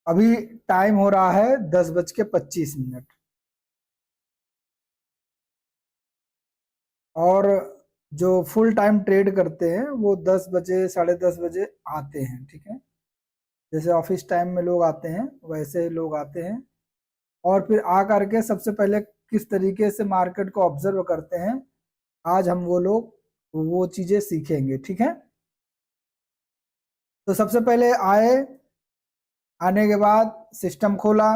अभी टाइम हो रहा है 10:25। और जो फुल टाइम ट्रेड करते हैं वो 10 बजे 10:30 बजे आते हैं, ठीक है। जैसे ऑफिस टाइम में लोग आते हैं वैसे ही लोग आते हैं, और फिर आ करके सबसे पहले किस तरीके से मार्केट को ऑब्जर्व करते हैं, आज हम वो लोग वो चीजें सीखेंगे, ठीक है। तो सबसे पहले आए, आने के बाद सिस्टम खोला,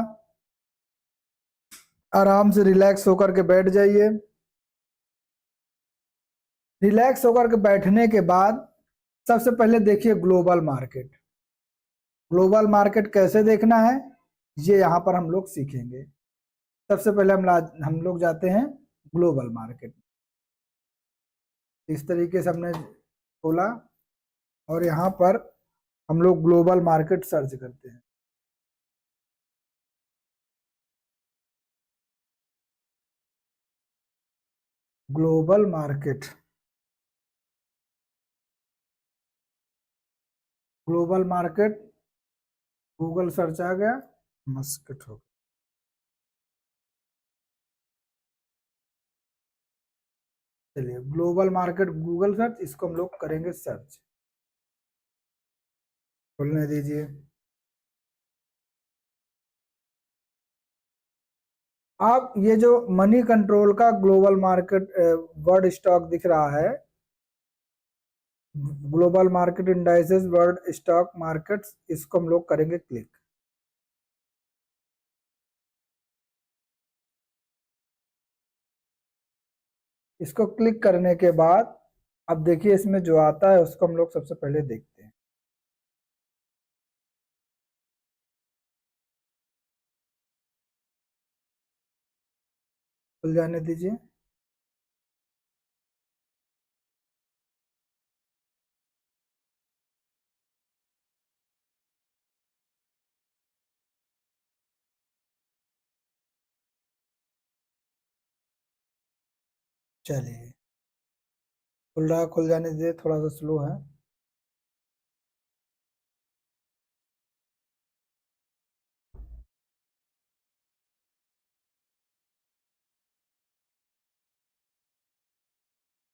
आराम से रिलैक्स होकर के बैठ जाइए। रिलैक्स होकर के बैठने के बाद सबसे पहले देखिए ग्लोबल मार्केट। ग्लोबल मार्केट कैसे देखना है ये यहाँ पर हम लोग सीखेंगे। सबसे पहले हम लोग जाते हैं ग्लोबल मार्केट। इस तरीके से हमने खोला और यहाँ पर हम लोग ग्लोबल मार्केट सर्च करते हैं। Global market, global market Google search आ गया, मस्कट हो गया। चलिए ग्लोबल मार्केट गूगल सर्च, इसको हम लोग करेंगे सर्च। खोलने दीजिए। आप ये जो मनी कंट्रोल का ग्लोबल मार्केट वर्ल्ड स्टॉक दिख रहा है, global market indices world stock markets, इसको हम लोग करेंगे क्लिक। इसको क्लिक करने के बाद अब देखिए इसमें जो आता है उसको हम लोग सबसे पहले देखते हैं। खुल जाने दीजिए। चलिए खुल रहा है, खुल जाने दीजिए, थोड़ा सा स्लो है।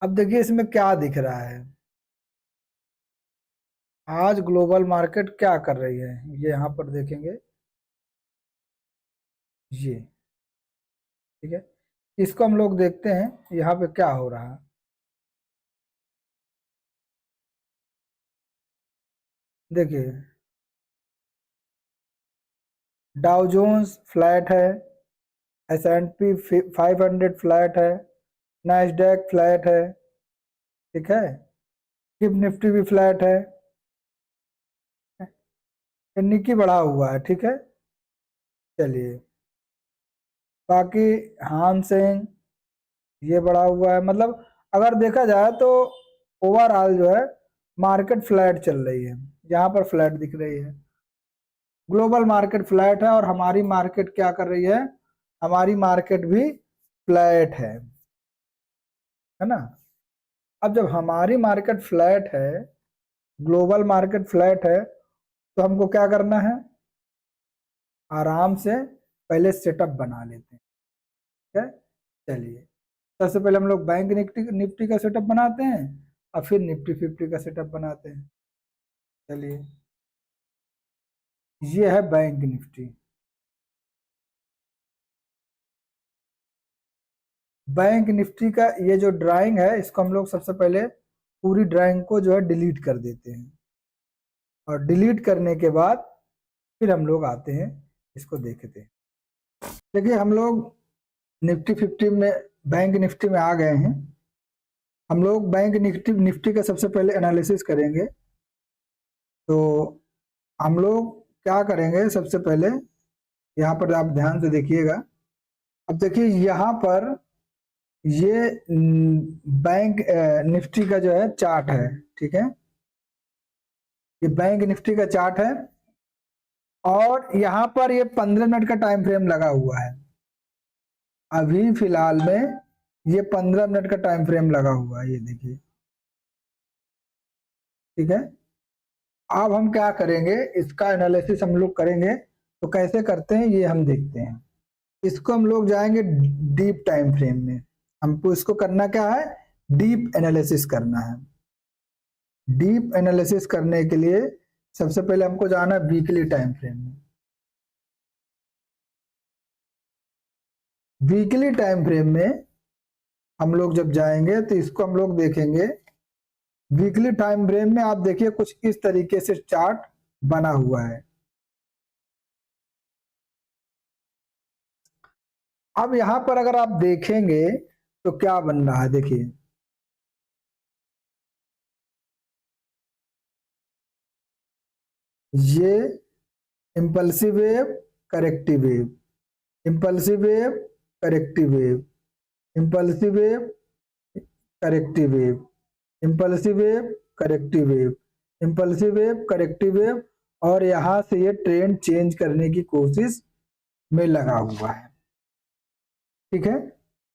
अब देखिए इसमें क्या दिख रहा है, आज ग्लोबल मार्केट क्या कर रही है, ये यहाँ पर देखेंगे ये, ठीक है। इसको हम लोग देखते हैं यहाँ पे क्या हो रहा है। देखिए डाउ जोन्स फ्लैट है, S&P 500 फ्लैट है, नैस्डैक फ्लैट है, ठीक है। निफ्टी भी फ्लैट है, निकी बढ़ा हुआ है, ठीक है। चलिए बाकी हानसेन ये बढ़ा हुआ है, मतलब अगर देखा जाए तो ओवरऑल जो है मार्केट फ्लैट चल रही है, यहाँ पर फ्लैट दिख रही है। ग्लोबल मार्केट फ्लैट है और हमारी मार्केट क्या कर रही है, हमारी मार्केट भी फ्लैट है ना। अब जब हमारी मार्केट फ्लैट है, ग्लोबल मार्केट फ्लैट है, तो हमको क्या करना है, आराम से पहले सेटअप बना लेते हैं, ठीक है। चलिए सबसे पहले हम लोग बैंक निफ्टी निफ्टी का सेटअप बनाते हैं और फिर निफ्टी 50 का सेटअप बनाते हैं। चलिए ये है बैंक निफ्टी। बैंक निफ्टी का ये जो ड्राइंग है इसको हम लोग सबसे पहले पूरी ड्राइंग को जो है डिलीट कर देते हैं, और डिलीट करने के बाद फिर हम लोग आते हैं इसको देखते हैं। देखिए हम लोग निफ्टी 50 में, बैंक निफ्टी में आ गए हैं। हम लोग बैंक निफ्टी निफ्टी का सबसे पहले एनालिसिस करेंगे। तो हम लोग क्या करेंगे, सबसे पहले यहाँ पर आप ध्यान से देखिएगा। अब देखिए यहाँ पर ये बैंक निफ्टी का जो है चार्ट है, ठीक है। ये बैंक निफ्टी का चार्ट है और यहाँ पर ये 15 मिनट का टाइम फ्रेम लगा हुआ है। अभी फिलहाल में ये 15 मिनट का टाइम फ्रेम लगा हुआ है, ये देखिए, ठीक है। अब हम क्या करेंगे, इसका एनालिसिस हम लोग करेंगे तो कैसे करते हैं ये हम देखते हैं। इसको हम लोग जाएंगे डीप टाइम फ्रेम में। हमको इसको करना क्या है, डीप एनालिसिस करना है। डीप एनालिसिस करने के लिए सबसे पहले हमको जाना है वीकली टाइम फ्रेम में। वीकली टाइम फ्रेम में हम लोग जब जाएंगे तो इसको हम लोग देखेंगे। वीकली टाइम फ्रेम में आप देखिए कुछ इस तरीके से चार्ट बना हुआ है। अब यहां पर अगर आप देखेंगे तो क्या बन रहा है, देखिए ये impulsive wave, corrective wave, impulsive wave, corrective wave, impulsive wave, corrective wave, impulsive wave, corrective wave, impulsive wave, corrective wave, और यहां से ये ट्रेंड चेंज करने की कोशिश में लगा हुआ है। ठीक है,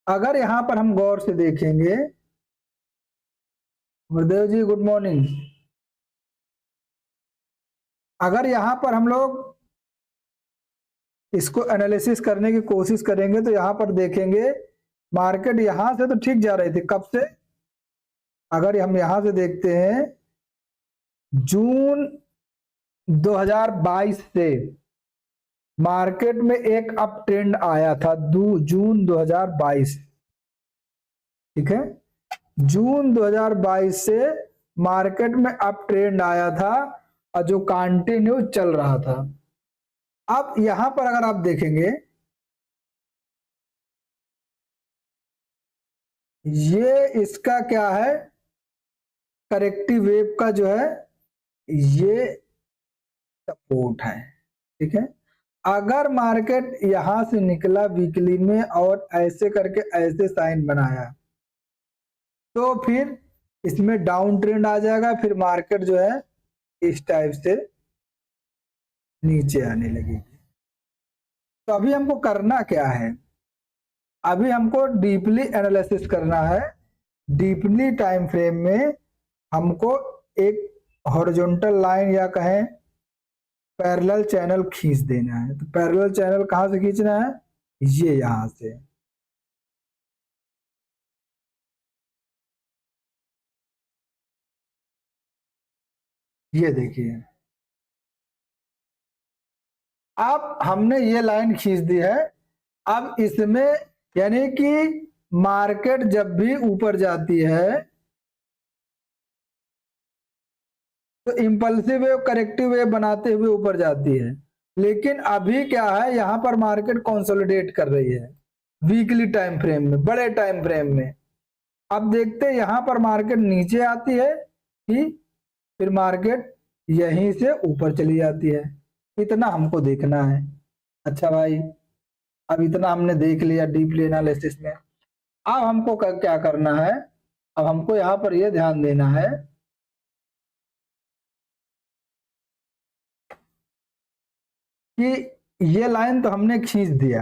अगर यहां पर हम गौर से देखेंगे, गुरुदेव जी गुड मॉर्निंग, अगर यहां पर हम लोग इसको एनालिसिस करने की कोशिश करेंगे तो यहां पर देखेंगे मार्केट यहां से तो ठीक जा रही थी, कब से, अगर हम यहां से देखते हैं जून 2022 से मार्केट में एक अप ट्रेंड आया था, जून 2022, ठीक है, जून 2022 से मार्केट में अप ट्रेंड आया था और जो कंटिन्यू चल रहा था। अब यहां पर अगर आप देखेंगे ये इसका क्या है, करेक्टिव वेव का जो है ये सपोर्ट है। ठीक है, अगर मार्केट यहां से निकला वीकली में और ऐसे करके ऐसे साइन बनाया तो फिर इसमें डाउन ट्रेंड आ जाएगा, फिर मार्केट जो है इस टाइप से नीचे आने लगेगी। तो अभी हमको करना क्या है, अभी हमको डीपली एनालिसिस करना है। डीपली टाइम फ्रेम में हमको एक हॉरिजॉन्टल लाइन या कहें पैरेलल चैनल खींच देना है। तो पैरेलल चैनल कहां से खींचना है, ये यहां से, ये देखिए अब हमने ये लाइन खींच दी है। अब इसमें यानी कि मार्केट जब भी ऊपर जाती है तो इंपल्सिव वेव, करेक्टिव वेव बनाते हुए ऊपर जाती है, लेकिन अभी क्या है यहां पर मार्केट कंसोलिडेट कर रही है वीकली टाइम फ्रेम में, बड़े टाइम फ्रेम में। अब देखते हैं यहां पर मार्केट नीचे आती है कि फिर मार्केट यहीं से ऊपर चली जाती है, इतना हमको देखना है। अच्छा भाई, अब इतना हमने देख लिया डीपली एनालिसिस में। अब हमको क्या करना है, अब हमको यहाँ पर यह ध्यान देना है कि ये लाइन तो हमने खींच दिया,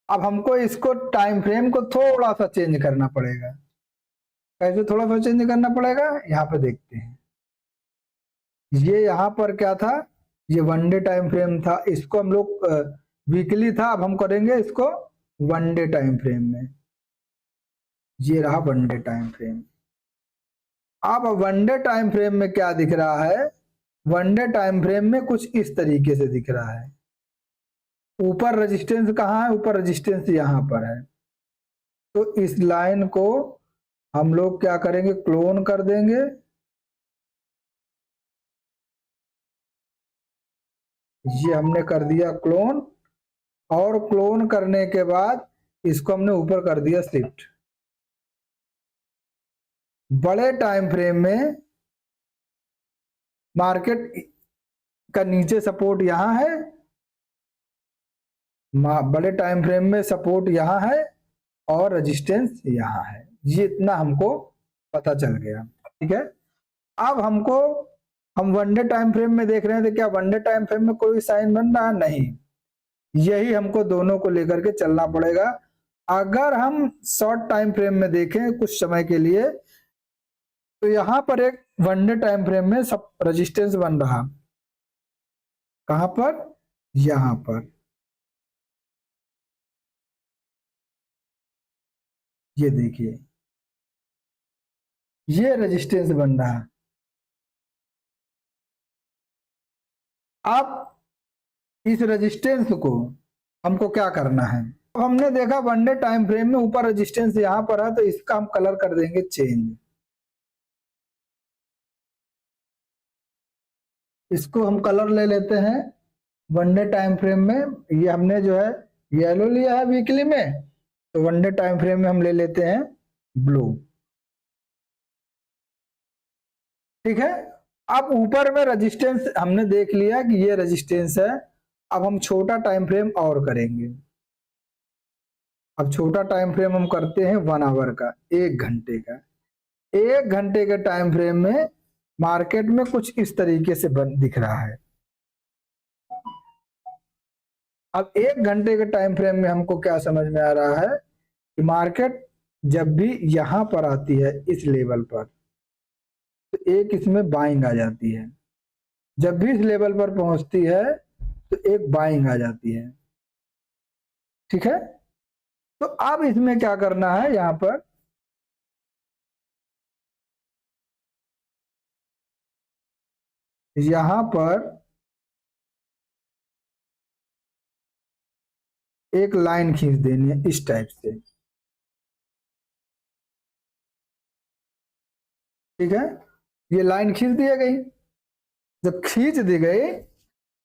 अब हमको इसको टाइम फ्रेम को थोड़ा सा चेंज करना पड़ेगा। कैसे थोड़ा सा चेंज करना पड़ेगा, यहाँ पे देखते हैं। ये यहाँ पर क्या था, ये वनडे टाइम फ्रेम था, इसको हम लोग वीकली था, अब हम करेंगे इसको वनडे टाइम फ्रेम में। ये रहा वनडे टाइम फ्रेम। अब वनडे टाइम फ्रेम में क्या दिख रहा है, वनडे टाइम फ्रेम में कुछ इस तरीके से दिख रहा है। ऊपर रेजिस्टेंस कहाँ है, ऊपर रेजिस्टेंस यहाँ पर है। तो इस लाइन को हम लोग क्या करेंगे, क्लोन कर देंगे। ये हमने कर दिया क्लोन, और क्लोन करने के बाद इसको हमने ऊपर कर दिया शिफ्ट। बड़े टाइम फ्रेम में मार्केट का नीचे सपोर्ट यहां है, बड़े टाइम फ्रेम में सपोर्ट यहां है और रेजिस्टेंस यहां है। ये इतना हमको पता चल गया। ठीक है, अब हमको, हम वनडे टाइम फ्रेम में देख रहे हैं तो क्या वनडे टाइम फ्रेम में कोई साइन बन रहा है, नहीं। यही हमको दोनों को लेकर के चलना पड़ेगा। अगर हम शॉर्ट टाइम फ्रेम में देखें कुछ समय के लिए तो यहां पर एक वनडे टाइम फ्रेम में सब रेजिस्टेंस बन रहा, कहां पर, यहां पर ये देखिए, ये रेजिस्टेंस बन रहा है। अब इस रेजिस्टेंस को हमको क्या करना है, तो हमने देखा वन डे टाइम फ्रेम में ऊपर रेजिस्टेंस यहां पर है, तो इसका हम कलर कर देंगे चेंज। इसको हम कलर ले लेते हैं वन डे टाइम फ्रेम में। ये हमने जो है येलो लिया है वीकली में, तो वन डे टाइम फ्रेम में हम ले लेते हैं ब्लू। ठीक है। अब ऊपर में रेजिस्टेंस हमने देख लिया कि ये रेजिस्टेंस है। अब हम छोटा टाइम फ्रेम और करेंगे। अब छोटा टाइम फ्रेम हम करते हैं 1 आवर का, 1 घंटे का। 1 घंटे के टाइम फ्रेम में मार्केट में कुछ इस तरीके से दिख रहा है। अब 1 घंटे के टाइम फ्रेम में हमको क्या समझ में आ रहा है कि मार्केट जब भी यहां पर आती है इस लेवल पर, तो एक इसमें बाइंग आ जाती है। जब भी इस लेवल पर पहुंचती है तो एक बाइंग आ जाती है। ठीक है। तो अब इसमें क्या करना है, यहां पर एक लाइन खींच देनी है इस टाइप से। ठीक है। ये लाइन खींच दी गई। जब खींच दी गई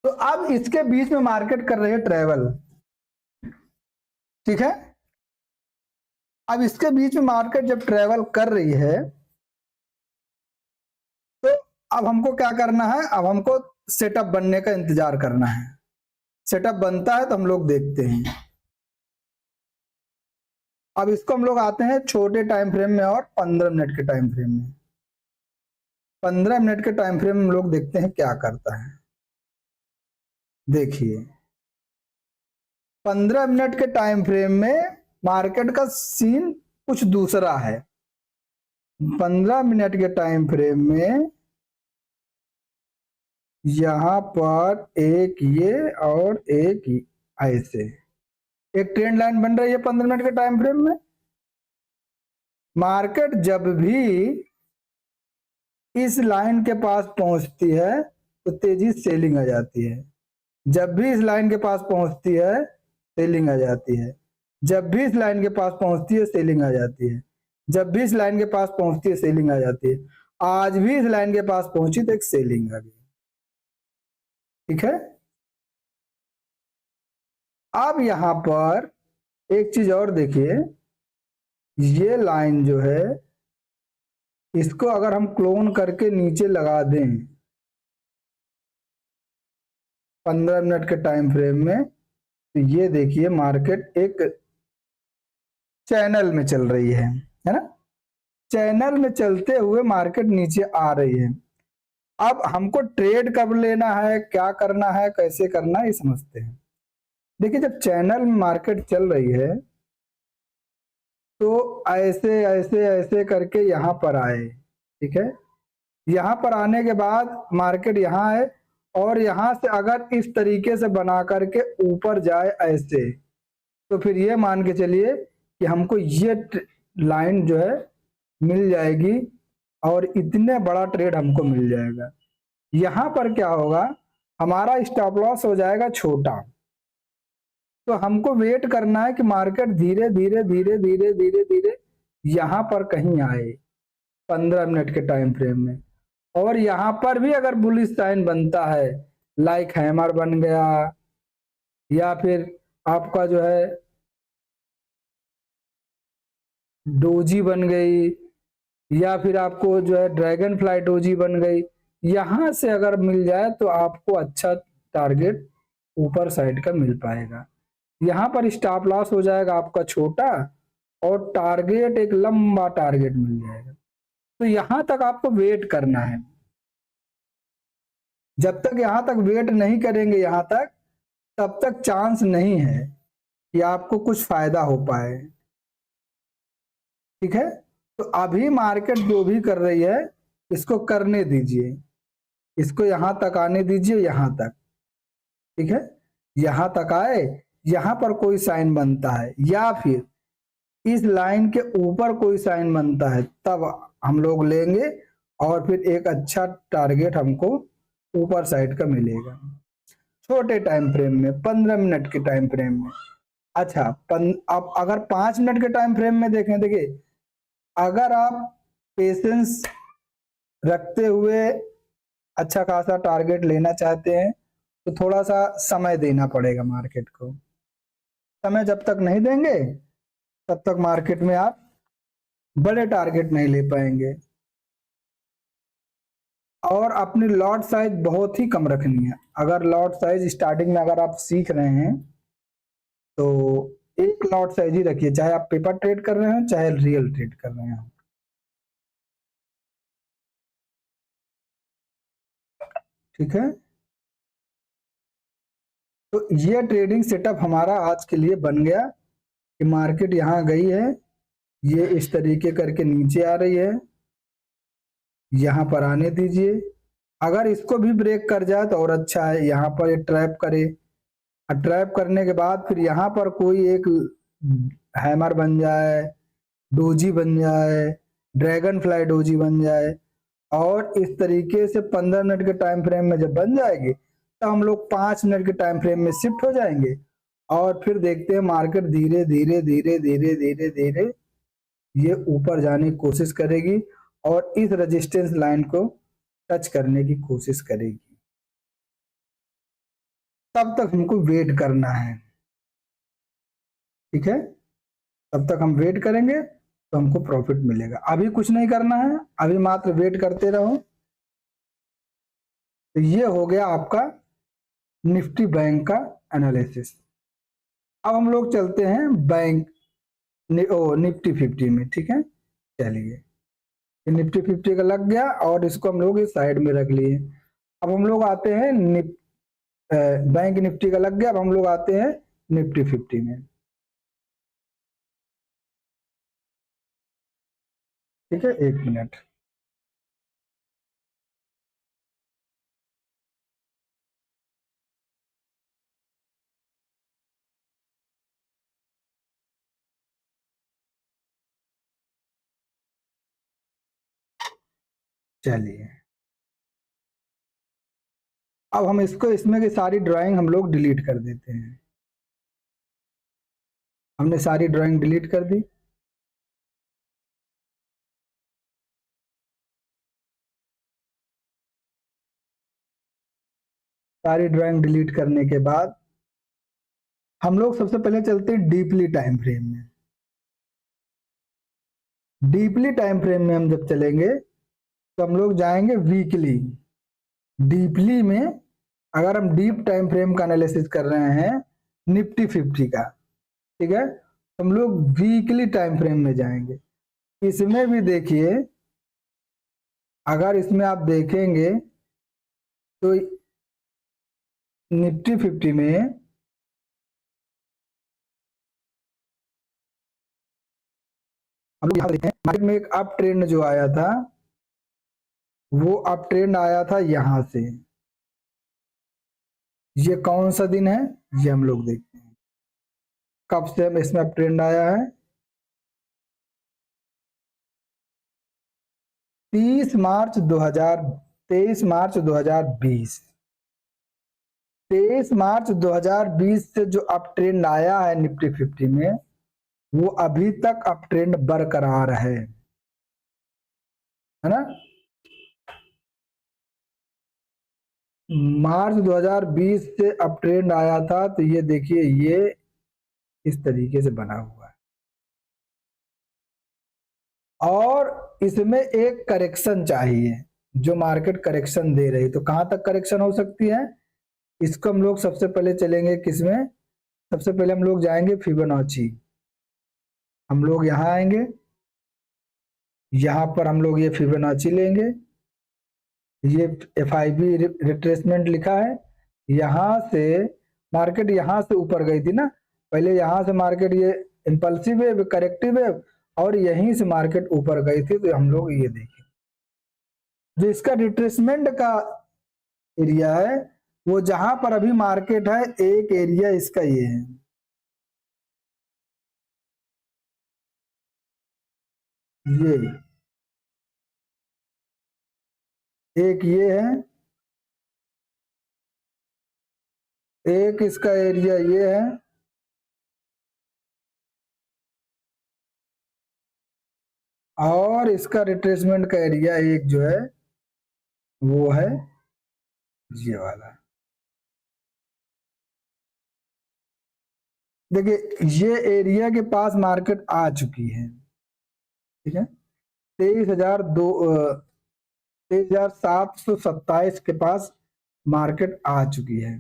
तो अब इसके बीच में मार्केट कर रही है ट्रेवल। ठीक है। अब इसके बीच में मार्केट जब ट्रेवल कर रही है तो अब हमको क्या करना है, अब हमको सेटअप बनने का इंतजार करना है। सेटअप बनता है तो हम लोग देखते हैं। अब इसको हम लोग आते हैं छोटे टाइम फ्रेम में और 15 मिनट के टाइम फ्रेम में। 15 मिनट के टाइम फ्रेम में हम लोग देखते हैं क्या करता है। देखिए 15 मिनट के टाइम फ्रेम में मार्केट का सीन कुछ दूसरा है। 15 मिनट के टाइम फ्रेम में यहां पर एक ये और एक ऐसे एक ट्रेंड लाइन बन रही है 15 मिनट के टाइम फ्रेम में। मार्केट जब भी इस लाइन के पास पहुंचती है तो तेजी सेलिंग आ जाती है। जब भी इस लाइन के पास पहुंचती है सेलिंग आ जाती है। जब भी इस लाइन के पास पहुंचती है सेलिंग आ जाती है। जब भी इस लाइन के पास पहुंचती है सेलिंग आ जाती है। आज भी इस लाइन के पास पहुंची तो एक सेलिंग आ गई। ठीक है। अब यहां पर एक चीज और देखिए, ये लाइन जो है इसको अगर हम क्लोन करके नीचे लगा दें 15 मिनट के टाइम फ्रेम में, तो ये देखिए मार्केट एक चैनल में चल रही है ना। चैनल में चलते हुए मार्केट नीचे आ रही है। अब हमको ट्रेड कब लेना है, क्या करना है, कैसे करना है, ये समझते हैं। देखिए जब चैनल में मार्केट चल रही है तो ऐसे ऐसे ऐसे करके यहां पर आए। ठीक है। यहां पर आने के बाद मार्केट यहां है और यहां से अगर इस तरीके से बना करके ऊपर जाए ऐसे, तो फिर ये मान के चलिए कि हमको ये लाइन जो है मिल जाएगी और इतने बड़ा ट्रेड हमको मिल जाएगा। यहां पर क्या होगा, हमारा स्टॉप लॉस हो जाएगा छोटा। तो हमको वेट करना है कि मार्केट धीरे धीरे धीरे धीरे धीरे धीरे यहां पर कहीं आए 15 मिनट के टाइम फ्रेम में। और यहां पर भी अगर बुलिश साइन बनता है, लाइक हैमर बन गया या फिर आपका जो है डोजी बन गई या फिर आपको जो है ड्रैगन फ्लाई डोजी बन गई, यहां से अगर मिल जाए तो आपको अच्छा टारगेट ऊपर साइड का मिल पाएगा। यहां पर स्टॉप लॉस हो जाएगा आपका छोटा और टारगेट एक लंबा टारगेट मिल जाएगा। तो यहां तक आपको वेट करना है। जब तक यहां तक वेट नहीं करेंगे यहां तक, तब तक चांस नहीं है कि आपको कुछ फायदा हो पाए। ठीक है। तो अभी मार्केट जो भी कर रही है इसको करने दीजिए, इसको यहां तक आने दीजिए, यहां तक। ठीक है। यहां तक आए, यहां पर कोई साइन बनता है या फिर इस लाइन के ऊपर कोई साइन बनता है, तब हम लोग लेंगे और फिर एक अच्छा टारगेट हमको ऊपर साइड का मिलेगा। छोटे टाइम फ्रेम में 15 मिनट के टाइम फ्रेम में। अच्छा, अब अगर 5 मिनट के टाइम फ्रेम में देखें, देखिए अगर आप पेशेंस रखते हुए अच्छा खासा टारगेट लेना चाहते हैं तो थोड़ा सा समय देना पड़ेगा मार्केट को। समय जब तक नहीं देंगे तब तक मार्केट में आप बड़े टारगेट नहीं ले पाएंगे। और अपनी लॉट साइज बहुत ही कम रखनी है। अगर लॉट साइज स्टार्टिंग में अगर आप सीख रहे हैं तो एक लॉट साइज ही रखिए, चाहे आप पेपर ट्रेड कर रहे हो चाहे रियल ट्रेड कर रहे हो। ठीक है, तो ये ट्रेडिंग सेटअप हमारा आज के लिए बन गया कि मार्केट यहाँ गई है, ये इस तरीके करके नीचे आ रही है, यहाँ पर आने दीजिए। अगर इसको भी ब्रेक कर जाए तो और अच्छा है, यहाँ पर ये ट्रैप करे, और ट्रैप करने के बाद फिर यहाँ पर कोई एक हैमर बन जाए, डोजी बन जाए, ड्रैगन फ्लाई डोजी बन जाए, और इस तरीके से 15 मिनट के टाइम फ्रेम में जब बन जाएगी तो हम लोग 5 मिनट के टाइम फ्रेम में शिफ्ट हो जाएंगे और फिर देखते हैं मार्केट धीरे धीरे धीरे धीरे धीरे धीरे ये ऊपर जाने की कोशिश करेगी और इस रेजिस्टेंस लाइन को टच करने की कोशिश करेगी। तब तक हमको वेट करना है। ठीक है, तब तक हम वेट करेंगे तो हमको प्रॉफिट मिलेगा। अभी कुछ नहीं करना है, अभी मात्र वेट करते रहो। तो ये हो गया आपका निफ्टी बैंक का एनालिसिस। अब हम लोग चलते हैं बैंक निफ्टी 50 में। ठीक है, चलिए, निफ्टी 50 का लग गया और इसको हम लोग इस साइड में रख लिए। अब हम लोग आते हैं बैंक निफ्टी का लग गया, अब हम लोग आते हैं निफ्टी 50 में। ठीक है, 1 मिनट। चलिए, अब हम इसको, इसमें की सारी ड्राइंग हम लोग डिलीट कर देते हैं। हमने सारी ड्राइंग डिलीट कर दी। सारी ड्राइंग डिलीट करने के बाद हम लोग सबसे पहले चलते हैं डीपली टाइम फ्रेम में। डीपली टाइम फ्रेम में हम जब चलेंगे तो हम लोग जाएंगे वीकली। डीपली में अगर हम डीप टाइम फ्रेम का एनालिसिस कर रहे हैं निफ्टी 50 का, ठीक है, हम लोग वीकली टाइम फ्रेम में जाएंगे। इसमें भी देखिए, अगर इसमें आप देखेंगे तो निफ्टी 50 में हम लोग यहाँ देखते हैं मार्केट में एक अप ट्रेंड जो आया था, वो अप ट्रेंड आया था यहां से। ये कौन सा दिन है, ये हम लोग देखते हैं कब से हम इसमें अप ट्रेंड आया है। 30 मार्च 23 मार्च 2020। 23 मार्च 2020 से जो अप ट्रेंड आया है निफ्टी 50 में, वो अभी तक अप ट्रेंड बरकरार है ना। मार्च 2020 से अप ट्रेंड आया था, तो ये देखिए ये इस तरीके से बना हुआ है और इसमें एक करेक्शन चाहिए, जो मार्केट करेक्शन दे रही। तो कहां तक करेक्शन हो सकती है, इसको हम लोग सबसे पहले चलेंगे किसमें, सबसे पहले हम लोग जाएंगे फिबोनाची। हम लोग यहाँ आएंगे, यहाँ पर हम लोग ये फिबोनाची लेंगे। ये FIB रिट्रेसमेंट लिखा है। यहाँ से मार्केट यहाँ से ऊपर गई थी ना, पहले यहाँ से मार्केट ये इंपल्सिव वेव, करेक्टिव वेव, और यहीं से मार्केट ऊपर गई थी। तो हम लोग ये देखें जो इसका रिट्रेसमेंट का एरिया है वो जहां पर अभी मार्केट है, एक एरिया इसका ये है, ये एक ये है, एक इसका एरिया ये है, और इसका रिट्रेसमेंट का एरिया एक जो है वो है ये वाला। देखिए ये एरिया के पास मार्केट आ चुकी है, ठीक है, 23,727 के पास मार्केट आ चुकी है।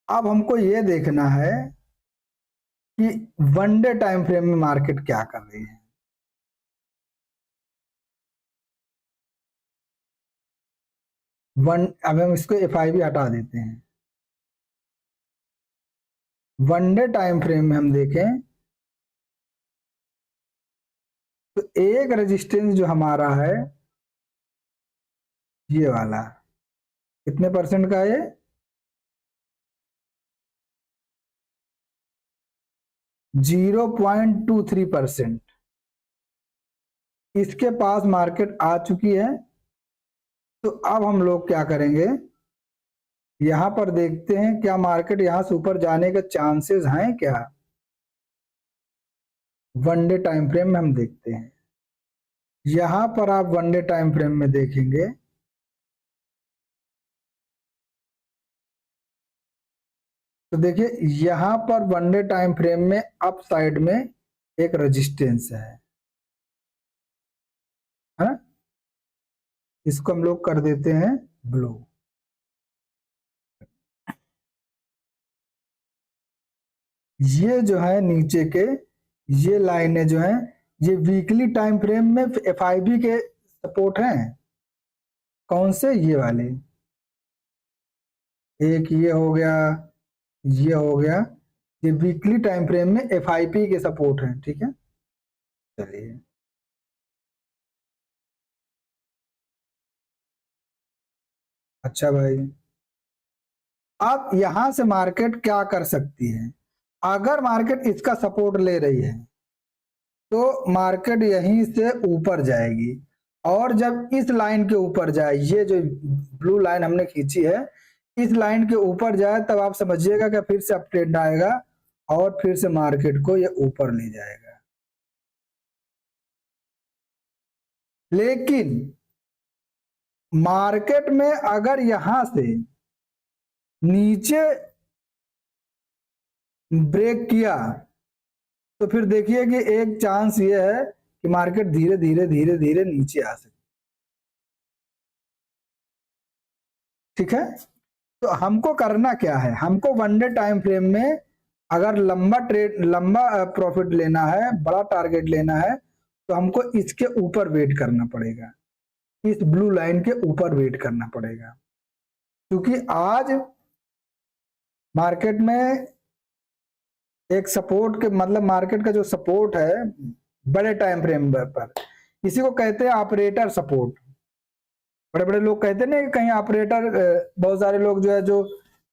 अब हमको ये देखना है कि वन डे टाइम फ्रेम में मार्केट क्या कर रही है। अब हम इसको FIB हटा देते हैं। वन डे टाइम फ्रेम में हम देखें तो एक रेजिस्टेंस जो हमारा है ये वाला, कितने परसेंट का है, 0.23%। इसके पास मार्केट आ चुकी है। तो अब हम लोग क्या करेंगे, यहां पर देखते हैं क्या मार्केट यहां से ऊपर जाने के चांसेस हैं क्या। वन डे टाइम फ्रेम में हम देखते हैं, यहां पर आप वन डे टाइम फ्रेम में देखेंगे तो देखिए यहां पर वन डे टाइम फ्रेम में अप साइड में एक रेजिस्टेंस है ना, इसको हम लोग कर देते हैं ब्लू। ये जो है नीचे के ये लाइनें जो हैं ये वीकली टाइम फ्रेम में FIB के सपोर्ट हैं। कौन से, ये वाले, एक ये हो गया, ये हो गया, ये वीकली टाइम फ्रेम में FIB के सपोर्ट हैं, ठीक है। चलिए अच्छा भाई, अब यहां से मार्केट क्या कर सकती है, अगर मार्केट इसका सपोर्ट ले रही है तो मार्केट यहीं से ऊपर जाएगी, और जब इस लाइन के ऊपर जाए, ये जो ब्लू लाइन हमने खींची है, इस लाइन के ऊपर जाए तब आप समझिएगा कि फिर से अप ट्रेंड आएगा और फिर से मार्केट को ये ऊपर ले जाएगा। लेकिन मार्केट में अगर यहां से नीचे ब्रेक किया तो फिर देखिए कि एक चांस ये है कि मार्केट धीरे धीरे धीरे धीरे नीचे आ सकती, ठीक है। तो हमको करना क्या है, हमको वन डे टाइम फ्रेम में अगर लंबा प्रॉफिट लेना है, बड़ा टारगेट लेना है, तो हमको इसके ऊपर वेट करना पड़ेगा, इस ब्लू लाइन के ऊपर वेट करना पड़ेगा। क्योंकि आज मार्केट में एक सपोर्ट के मतलब मार्केट का जो सपोर्ट है बड़े टाइम फ्रेम पर, इसी को कहते हैं ऑपरेटर सपोर्ट। बड़े बड़े लोग कहते हैं ना कि कहीं ऑपरेटर, बहुत सारे लोग जो है जो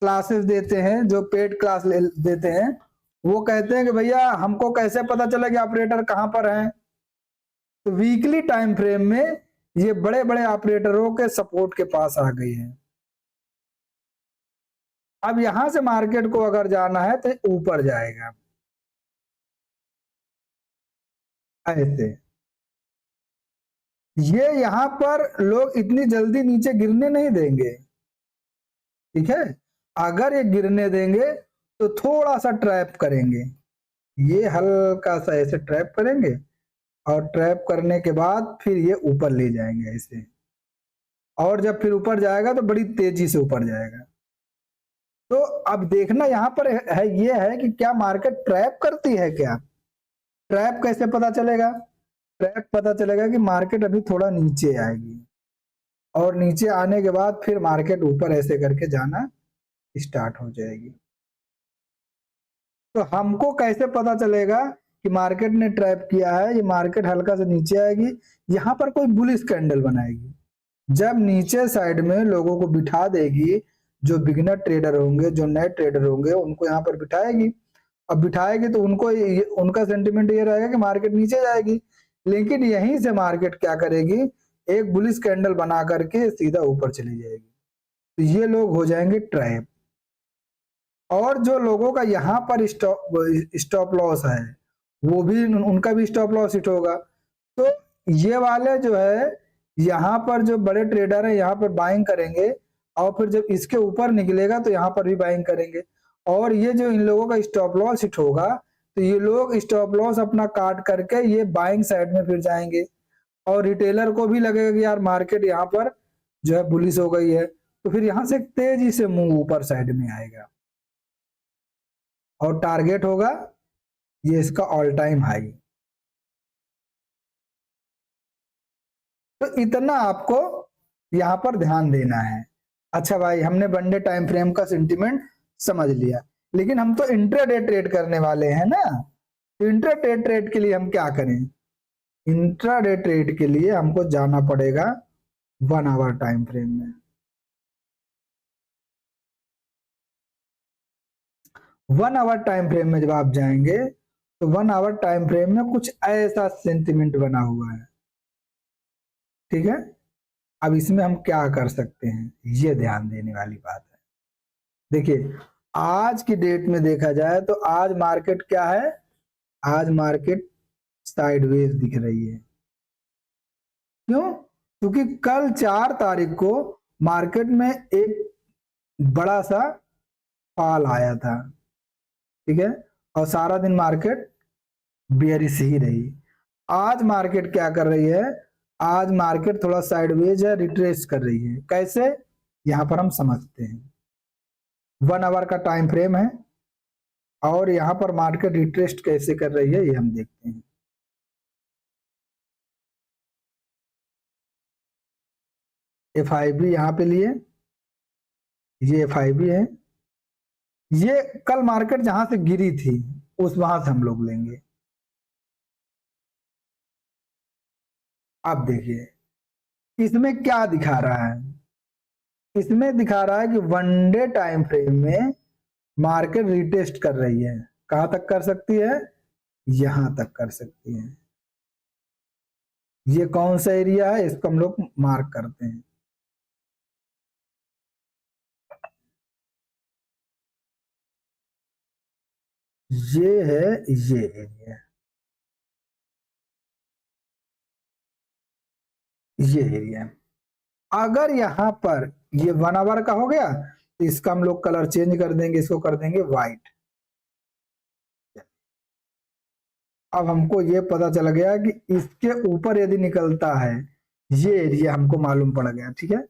क्लासेस देते हैं, जो पेड क्लास देते हैं, वो कहते हैं कि भैया हमको कैसे पता चला कि ऑपरेटर कहां पर है। तो वीकली टाइम फ्रेम में ये बड़े बड़े ऑपरेटरों के सपोर्ट के पास आ गई है। अब यहां से मार्केट को अगर जाना है तो ऊपर जाएगा ऐसे। ये यहां पर लोग इतनी जल्दी नीचे गिरने नहीं देंगे, ठीक है। अगर ये गिरने देंगे तो थोड़ा सा ट्रैप करेंगे, ये हल्का सा ऐसे ट्रैप करेंगे, और ट्रैप करने के बाद फिर ये ऊपर ले जाएंगे ऐसे, और जब फिर ऊपर जाएगा तो बड़ी तेजी से ऊपर जाएगा। तो अब देखना यहाँ पर है, ये है कि क्या मार्केट ट्रैप करती है क्या। ट्रैप कैसे पता चलेगा, ट्रैप पता चलेगा कि मार्केट अभी थोड़ा नीचे आएगी, और नीचे आने के बाद फिर मार्केट ऊपर ऐसे करके जाना स्टार्ट हो जाएगी। तो हमको कैसे पता चलेगा कि मार्केट ने ट्रैप किया है, ये मार्केट हल्का से नीचे आएगी, यहां पर कोई बुलिश कैंडल बनाएगी, जब नीचे साइड में लोगों को बिठा देगी, जो बिगिनर ट्रेडर होंगे, जो नए ट्रेडर होंगे, उनको यहाँ पर बिठाएगी। अब बिठाएगी तो उनको उनका सेंटिमेंट ये रहेगा कि मार्केट नीचे जाएगी, लेकिन यहीं से मार्केट क्या करेगी, एक बुलिश कैंडल बना करके सीधा ऊपर चली जाएगी। तो ये लोग हो जाएंगे ट्रैप। और जो लोगों का यहाँ पर स्टॉप लॉस है, वो भी उनका भी स्टॉप लॉस हिट होगा। तो ये वाले जो है यहाँ पर जो बड़े ट्रेडर है यहाँ पर बाइंग करेंगे, और फिर जब इसके ऊपर निकलेगा तो यहाँ पर भी बाइंग करेंगे। और ये जो इन लोगों का स्टॉप लॉस हिट होगा, तो ये लोग स्टॉप लॉस अपना काट करके ये बाइंग साइड में फिर जाएंगे। और रिटेलर को भी लगेगा कि यार मार्केट यहाँ पर जो है बुलिश हो गई है, तो फिर यहाँ से तेजी से मूव ऊपर साइड में आएगा, और टारगेट होगा ये इसका ऑल टाइम हाई। तो इतना आपको यहां पर ध्यान देना है। अच्छा भाई, हमने वन डे टाइम फ्रेम का सेंटिमेंट समझ लिया, लेकिन हम तो इंट्राडे ट्रेड करने वाले हैं ना। तो इंट्राडे ट्रेड के लिए हम क्या करें? इंट्राडे ट्रेड के लिए हमको जाना पड़ेगा 1 आवर टाइम फ्रेम में। 1 आवर टाइम फ्रेम में जब आप जाएंगे तो 1 आवर टाइम फ्रेम में कुछ ऐसा सेंटिमेंट बना हुआ है, ठीक है। अब इसमें हम क्या कर सकते हैं, ये ध्यान देने वाली बात है। देखिए, आज की डेट में देखा जाए तो आज मार्केट क्या है, आज मार्केट साइडवेज दिख रही है। क्यों? क्योंकि कल 4 तारीख को मार्केट में एक बड़ा सा फॉल आया था, ठीक है, और सारा दिन मार्केट बेयरिश ही रही। आज मार्केट क्या कर रही है, आज मार्केट थोड़ा साइडवेज है, रिट्रेस कर रही है। कैसे? यहां पर हम समझते हैं। 1 आवर का टाइम फ्रेम है, और यहां पर मार्केट रिट्रेस कैसे कर रही है ये हम देखते हैं। FIB यहां पे लिए, ये FIB है। ये कल मार्केट जहां से गिरी थी उस वहां से हम लोग लेंगे। अब देखिए इसमें क्या दिखा रहा है, इसमें दिखा रहा है कि वन डे टाइम फ्रेम में मार्केट रिटेस्ट कर रही है। कहां तक कर सकती है? यहां तक कर सकती है। ये कौन सा एरिया है, इसको हम लोग मार्क करते हैं। ये है ये एरिया, ये एरिया। अगर यहां पर ये 1 आवर का हो गया तो इसका हम लोग कलर चेंज कर देंगे, इसको कर देंगे व्हाइट। अब हमको ये पता चल गया कि इसके ऊपर यदि निकलता है, ये एरिया हमको मालूम पड़ गया, ठीक है।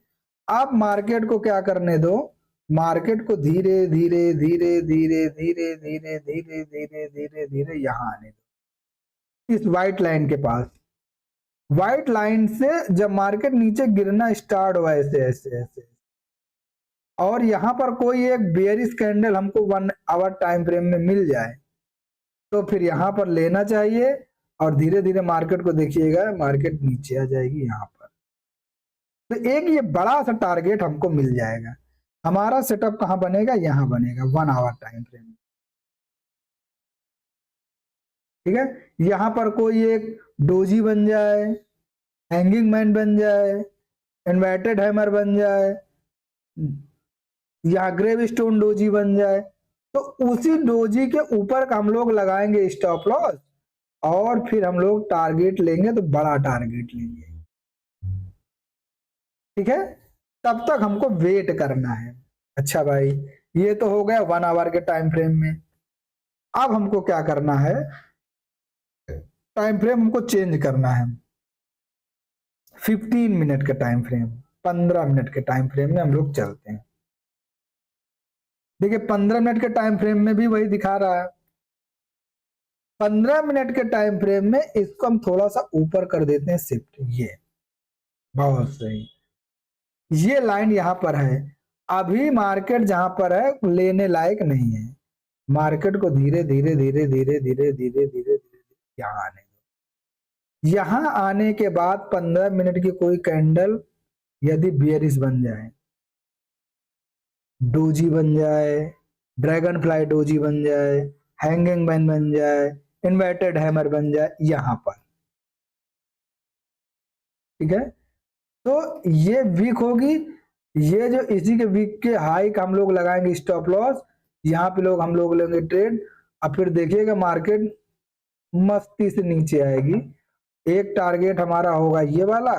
अब मार्केट को क्या करने दो, मार्केट को धीरे धीरे धीरे धीरे धीरे धीरे धीरे धीरे धीरे धीरे यहां आने दो, इस व्हाइट लाइन के पास। व्हाइट लाइन से जब मार्केट नीचे गिरना स्टार्ट हुआ ऐसे ऐसे ऐसे, और यहां पर कोई एक बेयरिश कैंडल हमको 1 आवर टाइम फ्रेम में मिल जाए, तो फिर यहां पर लेना चाहिए, और धीरे धीरे मार्केट को देखिएगा मार्केट नीचे आ जाएगी यहां पर। तो एक ये बड़ा सा टारगेट हमको मिल जाएगा। हमारा सेटअप कहां बनेगा, यहां बनेगा 1 आवर टाइम फ्रेम, ठीक है। यहां पर कोई एक डोजी बन जाए, हैंगिंग मैन बन जाए, इन्वर्टेड हैमर बन जाए, या ग्रेव स्टोन डोजी बन जाए, तो उसी डोजी के ऊपर का हम लोग लगाएंगे स्टॉप लॉस, और फिर हम लोग टारगेट लेंगे तो बड़ा टारगेट लेंगे, ठीक है। तब तक हमको वेट करना है। अच्छा भाई, ये तो हो गया 1 आवर के टाइम फ्रेम में। अब हमको क्या करना है, टाइम फ्रेम हमको चेंज करना है। 15 मिनट का टाइम फ्रेम, 15 मिनट के टाइम फ्रेम में हम लोग चलते हैं। देखिए 15 मिनट के टाइम फ्रेम में भी वही दिखा रहा है। 15 मिनट के टाइम फ्रेम में इसको हम थोड़ा सा ऊपर कर देते हैं शिफ्ट, ये बहुत सही। ये लाइन यहां पर है, अभी मार्केट जहां पर है लेने लायक नहीं है। मार्केट को धीरे धीरे धीरे धीरे धीरे धीरे धीरे यहां आने दो। यहां आने के बाद 15 मिनट की कोई कैंडल यदि बियरिश बन जाए, डोजी बन जाए, ड्रैगन फ्लाई डोजी बन जाए, हैंगिंग मैन बन जाए, इन्वर्टेड हैमर बन जाए यहां पर, ठीक है। तो ये वीक होगी, ये जो इसी के वीक के हाई का हम लोग लगाएंगे स्टॉप लॉस, यहाँ पे लोग हम लोग लेंगे ट्रेड। अब फिर देखिएगा मार्केट मस्ती से नीचे आएगी। एक टारगेट हमारा होगा ये वाला,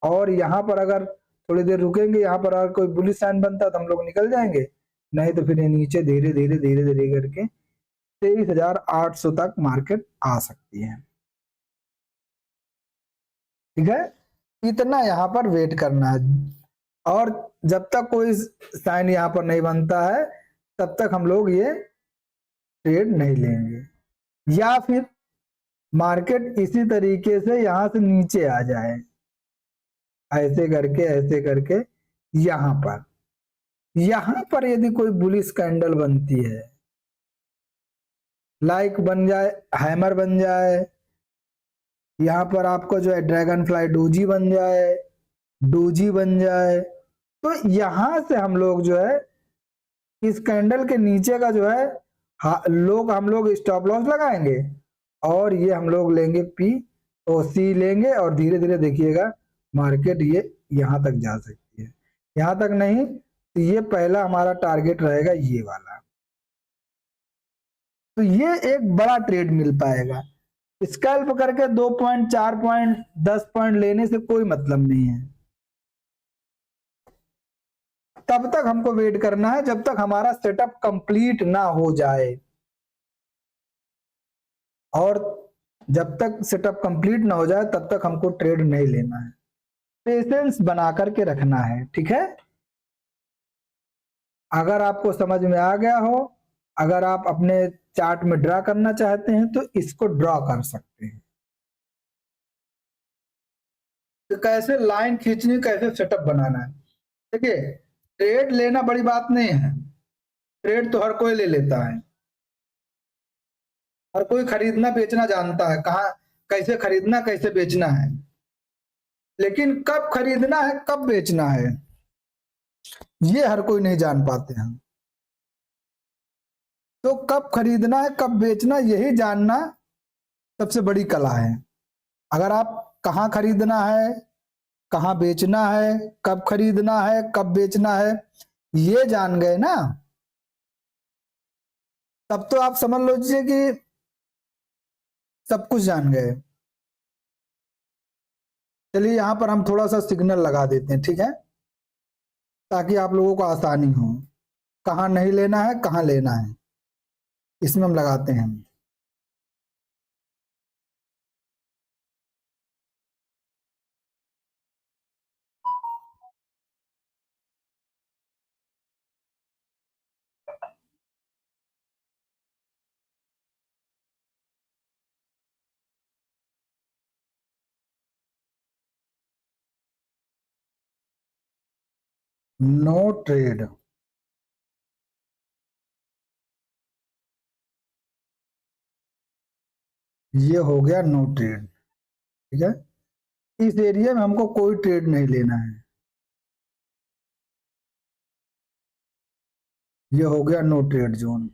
और यहाँ पर अगर थोड़ी देर रुकेंगे, यहाँ पर अगर कोई बुलिश साइन बनता है तो हम लोग निकल जाएंगे, नहीं तो फिर ये नीचे धीरे धीरे धीरे धीरे करके 23,800 तक मार्केट आ सकती है, ठीक है। इतना यहाँ पर वेट करना है, और जब तक कोई साइन यहाँ पर नहीं बनता है तब तक हम लोग ये ट्रेड नहीं लेंगे, या फिर मार्केट इसी तरीके से यहां से नीचे आ जाए, ऐसे करके यहां पर यदि कोई बुलिश कैंडल बनती है, लाइक बन जाए, हैमर बन जाए, यहां पर आपको जो है ड्रैगन फ्लाई डोजी बन जाए, डोजी बन जाए, तो यहां से हम लोग जो है इस कैंडल के नीचे का जो है हम लोग स्टॉप लॉस लगाएंगे, और ये हम लोग लेंगे पी और सी लेंगे, और धीरे धीरे देखिएगा मार्केट ये यहां तक जा सकती है। यहां तक नहीं तो ये पहला हमारा टारगेट रहेगा ये वाला, तो ये एक बड़ा ट्रेड मिल पाएगा। स्कैल्प करके 2 पॉइंट 4 पॉइंट 10 पॉइंट लेने से कोई मतलब नहीं है, तब तक हमको वेट करना है जब तक हमारा सेटअप कंप्लीट ना हो जाए, और जब तक सेटअप कंप्लीट ना हो जाए तब तक हमको ट्रेड नहीं लेना है, पेशेंस बना करके रखना है, ठीक है। अगर आपको समझ में आ गया हो, अगर आप अपने चार्ट में ड्रा करना चाहते हैं तो इसको ड्रॉ कर सकते हैं, तो कैसे लाइन खींचनी, कैसे सेटअप बनाना है। देखिए ट्रेड लेना बड़ी बात नहीं है, ट्रेड तो हर कोई ले लेता है, हर कोई खरीदना बेचना जानता है, कहाँ कैसे खरीदना कैसे बेचना है, लेकिन कब खरीदना है कब बेचना है ये हर कोई नहीं जान पाते हैं। तो कब खरीदना है कब बेचना यही जानना सबसे बड़ी कला है। अगर आप कहाँ खरीदना है, कहाँ बेचना है, कब खरीदना है कब बेचना है ये जान गए ना, तब तो आप समझ लीजिए कि सब कुछ जान गए। चलिए यहाँ पर हम थोड़ा सा सिग्नल लगा देते हैं, ठीक है, ताकि आप लोगों को आसानी हो, कहाँ नहीं लेना है कहाँ लेना है, इसमें हम लगाते हैं। नो ट्रेड, ये हो गया नो ट्रेड, ठीक है। इस एरिया में हमको कोई ट्रेड नहीं लेना है, ये हो गया नो ट्रेड जोन।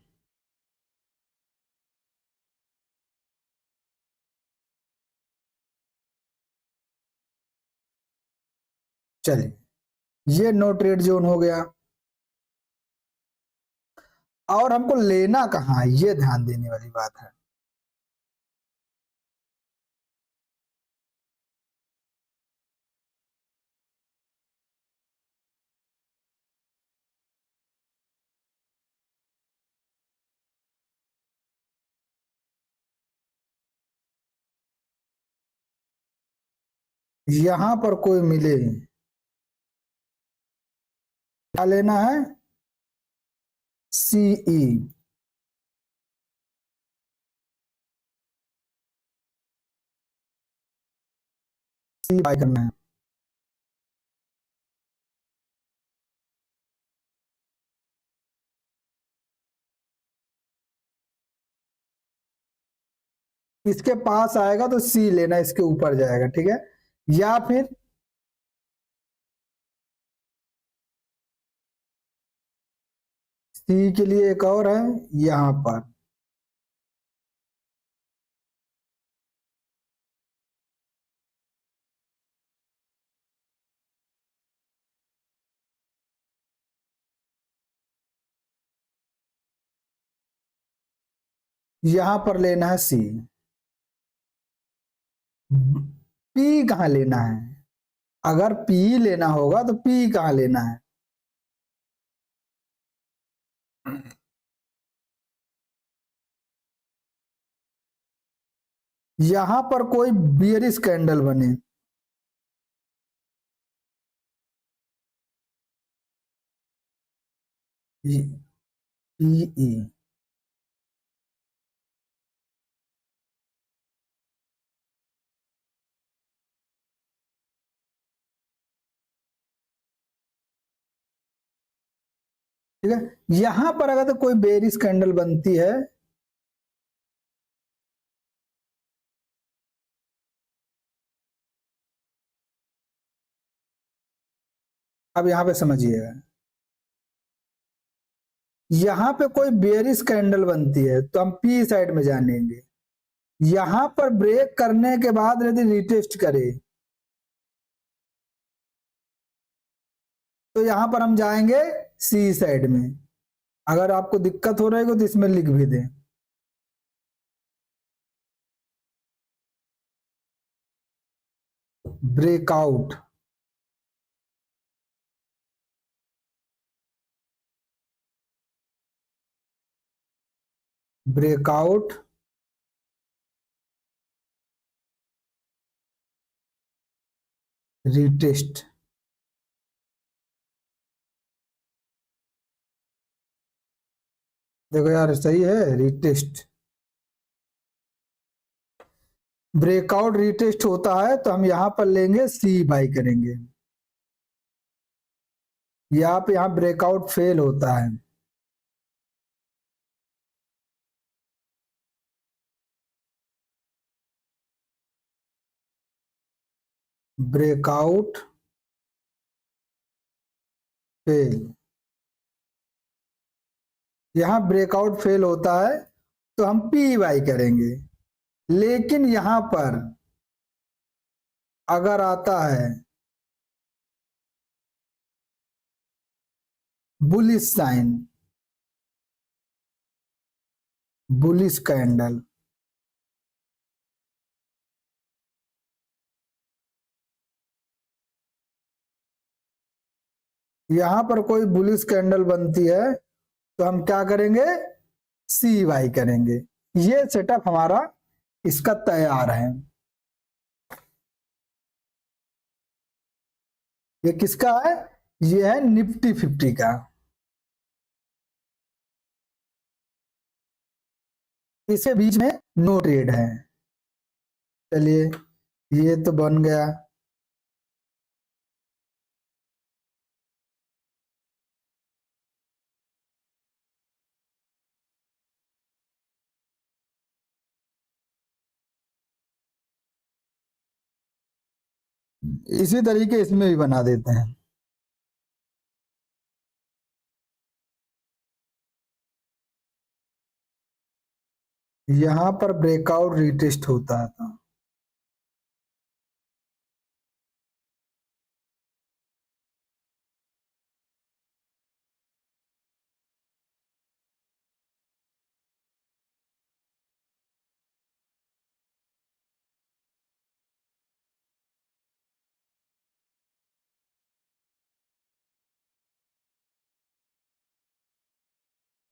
चलिए ये नो ट्रेड जोन हो गया, और हमको लेना कहाँ है ये ध्यान देने वाली बात है। यहां पर कोई मिले, क्या लेना है, सीई, सी बाय करना है। इसके पास आएगा तो सी लेना, इसके ऊपर जाएगा, ठीक है। या फिर सी के लिए एक और है यहाँ पर, यहाँ पर लेना है सी। पी कहाँ लेना है? अगर पी लेना होगा तो पी कहाँ लेना है? यहां पर कोई बियरिश कैंडल बने, पीई, ठीक है। यहां पर अगर तो कोई बेरिश कैंडल बनती है, अब यहां पे समझिएगा, यहां पे कोई बेरिश कैंडल बनती है तो हम पी साइड में जानेंगे। यहां पर ब्रेक करने के बाद यदि रिटेस्ट करे तो यहां पर हम जाएंगे सी साइड में। अगर आपको दिक्कत हो रही हो तो इसमें लिख भी दें, ब्रेकआउट, ब्रेकआउट रिटेस्ट। देखो यार सही है, रिटेस्ट, ब्रेकआउट रिटेस्ट होता है तो हम यहां पर लेंगे सी बाई करेंगे। यहाँ पे यहाँ ब्रेकआउट फेल होता है, ब्रेकआउट फेल, यहाँ ब्रेकआउट फेल होता है तो हम पी वाई करेंगे। लेकिन यहां पर अगर आता है बुलिश साइन, बुलिश कैंडल, यहां पर कोई बुलिश कैंडल बनती है तो हम क्या करेंगे? सी वाई करेंगे। ये सेटअप हमारा इसका तैयार है। ये किसका है? ये है निफ्टी 50 का। इसके बीच में नो ट्रेड है। चलिए ये तो बन गया। इसी तरीके इसमें भी बना देते हैं। यहां पर ब्रेकआउट रिटेस्ट होता था,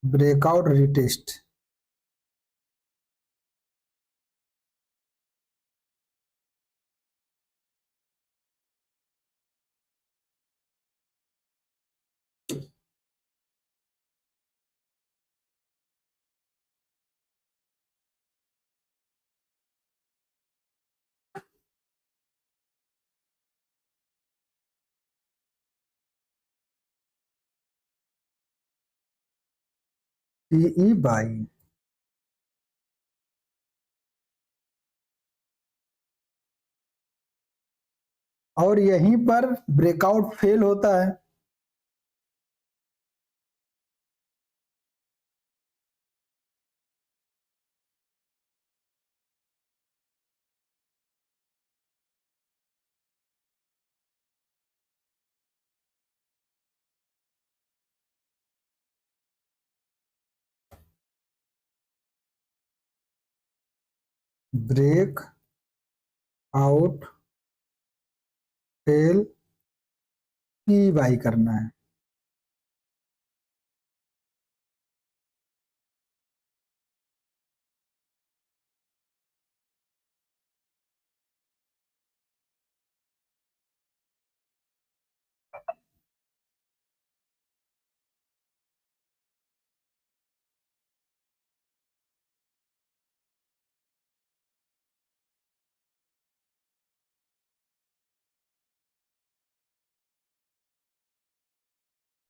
ब्रेकआउट रिटेस्ट। पीई बाई, और यहीं पर ब्रेकआउट फेल होता है break out fail P Y करना है।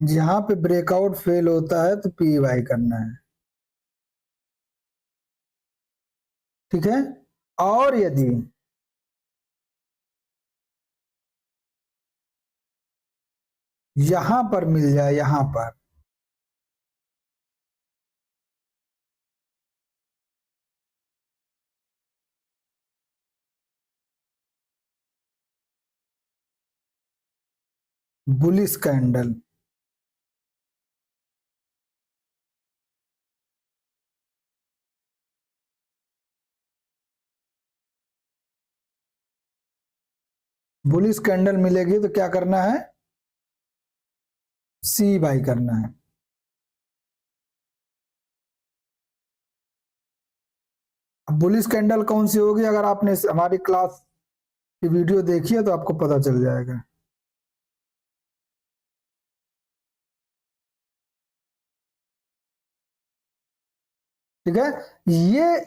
जहां पे ब्रेकआउट फेल होता है तो पी वाई करना है, ठीक है। और यदि यहां पर मिल जाए, यहां पर बुलिश कैंडल, बुलिश कैंडल मिलेगी तो क्या करना है, सी बाई करना है। अब बुलिश कैंडल कौन सी होगी, अगर आपने हमारी क्लास की वीडियो देखी है तो आपको पता चल जाएगा। ठीक है, ये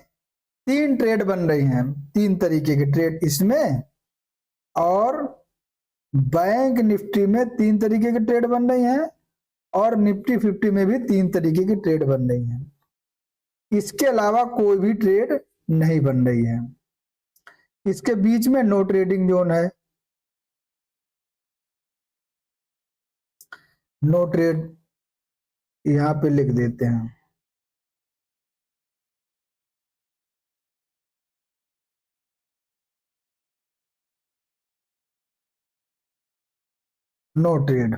3 ट्रेड बन रही हैं, 3 तरीके के ट्रेड इसमें, और बैंक निफ्टी में 3 तरीके के ट्रेड बन रही हैं, और निफ्टी 50 में भी 3 तरीके की ट्रेड बन रही हैं। इसके अलावा कोई भी ट्रेड नहीं बन रही है। इसके बीच में नो ट्रेडिंग जोन है, नो ट्रेड यहां पे लिख देते हैं। No trade,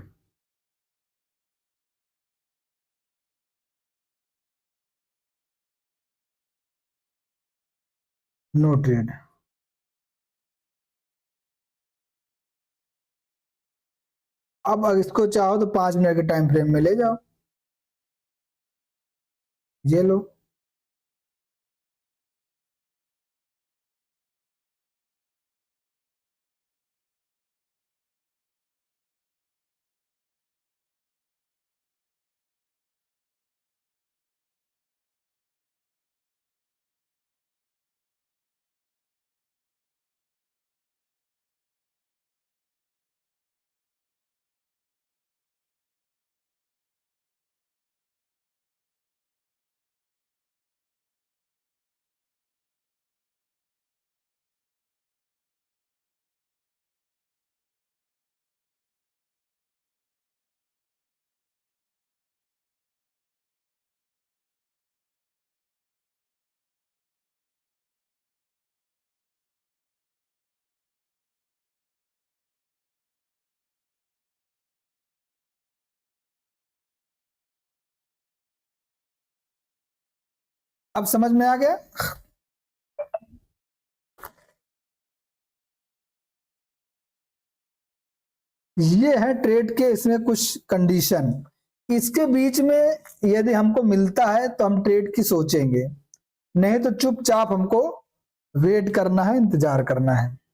no trade. अब इसको चाहो तो 5 मिनट के टाइम फ्रेम में ले जाओ, ये लो। अब समझ में आ गया। ये है ट्रेड के, इसमें कुछ कंडीशन, इसके बीच में यदि हमको मिलता है तो हम ट्रेड की सोचेंगे, नहीं तो चुपचाप हमको वेट करना है, इंतजार करना है।